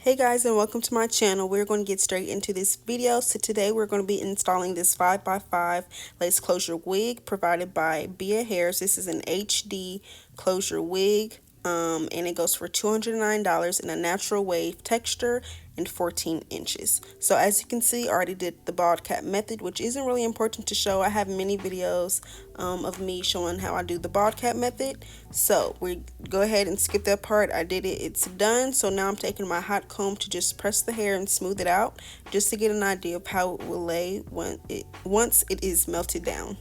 Hey guys, and welcome to my channel. We're going to get straight into this video. So today we're going to be installing this 5x5 lace closure wig provided by Bia Hairs. This is an HD closure wig, and it goes for $209 in a natural wave texture and 14 inches. So as you can see, I already did the bald cap method, which isn't really important to show. I have many videos of me showing how I do the bald cap method. So we go ahead and skip that part. I did it, it's done. So now I'm taking my hot comb to just press the hair and smooth it out, just to get an idea of how it will lay once it is melted down.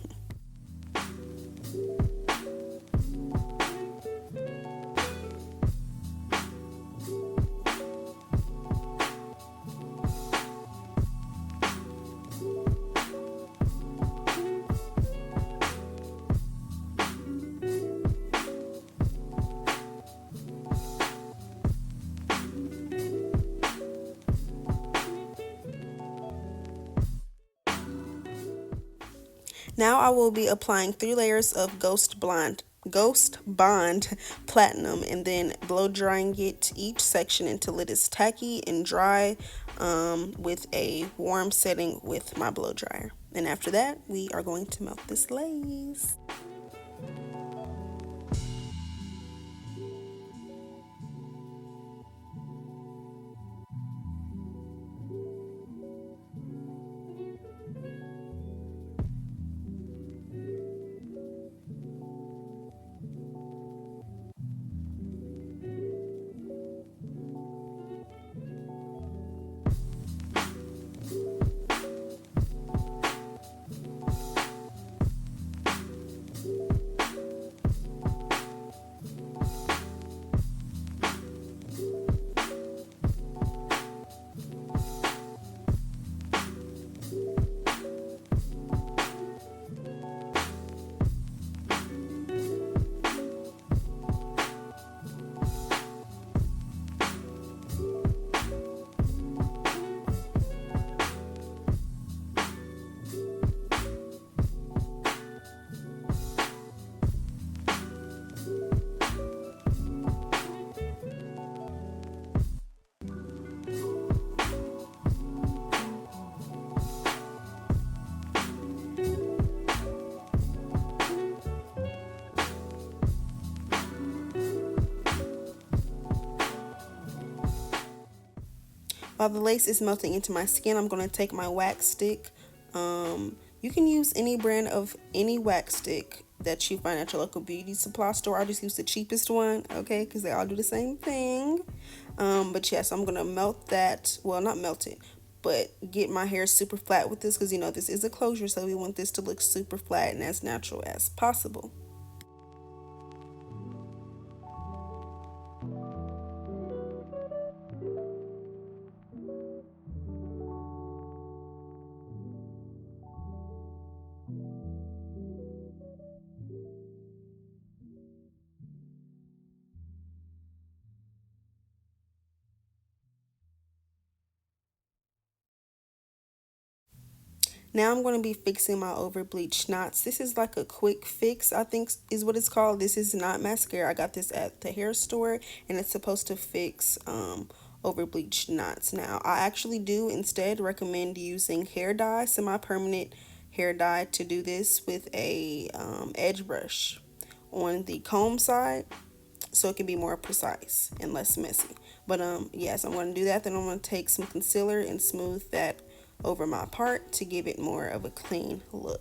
Now I will be applying 3 layers of Ghost Bond Platinum, and then blow drying it each section until it is tacky and dry, with a warm setting with my blow dryer. And after that, we are going to melt this lace. While the lace is melting into my skin, I'm going to take my wax stick. You can use any brand of any wax stick that you find at your local beauty supply store. I just use the cheapest one, okay, because they all do the same thing. But yes, I'm going to melt that. Well, not melt it, but get my hair super flat with this, because this is a closure, so we want this to look super flat and as natural as possible. Now I'm going to be fixing my over bleached knots. This is like a quick fix, I think is what it's called. This is not mascara. I got this at the hair store, and it's supposed to fix over bleached knots. Now I actually do instead recommend using hair dye, semi-permanent hair dye, to do this with a edge brush on the comb side, so it can be more precise and less messy. But yes, I'm going to do that. Then I'm going to take some concealer and smooth that over my part to give it more of a clean look.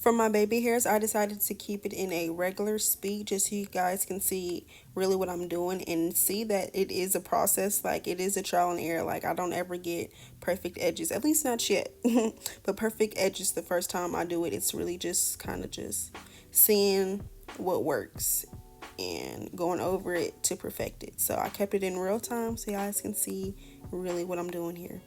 For my baby hairs, I decided to keep it in a regular speed just so you guys can see really what I'm doing and see that it is a process. Like, it is a trial and error. Like, I don't ever get perfect edges, at least not yet. But perfect edges the first time I do it, it's really just kind of just seeing what works and going over it to perfect it. So I kept it in real time so you guys can see really what I'm doing here.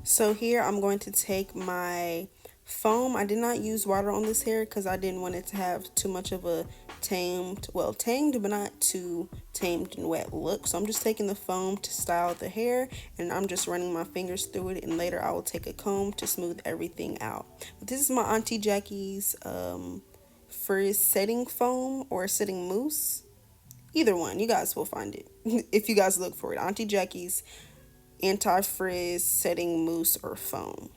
So here I'm going to take my foam. I did not use water on this hair because I didn't want it to have too much of a tamed, well, tamed but not too tamed and wet look. So I'm just taking the foam to style the hair, and I'm just running my fingers through it, and later I will take a comb to smooth everything out. But this is my Auntie Jackie's frizz setting foam or setting mousse. Either one, you guys will find it if you guys look for it. Auntie Jackie's anti-frizz setting mousse or foam.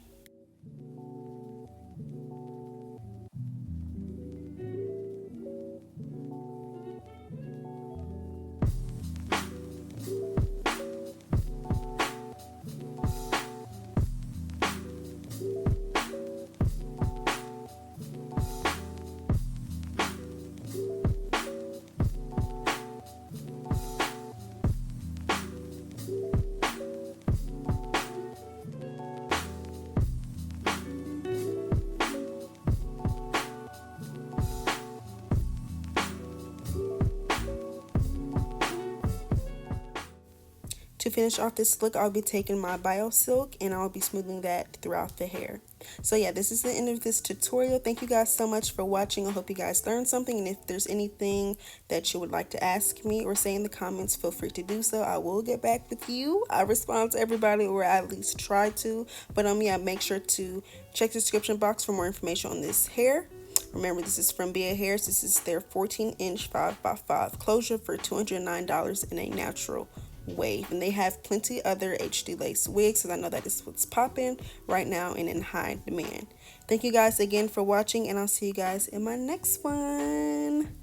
To finish off this look, I'll be taking my BioSilk and I'll be smoothing that throughout the hair. So yeah, this is the end of this tutorial. Thank you guys so much for watching. I hope you guys learned something, and if there's anything that you would like to ask me or say in the comments, feel free to do so. I will get back with you. I respond to everybody, or I at least try to. But yeah, make sure to check the description box for more information on this hair. Remember, this is from Bia Hairs. This is their 14-inch 5x5 closure for $209 in a natural wave, and they have plenty other HD lace wigs, because I know that is what's popping right now and in high demand. Thank you guys again for watching, and I'll see you guys in my next one.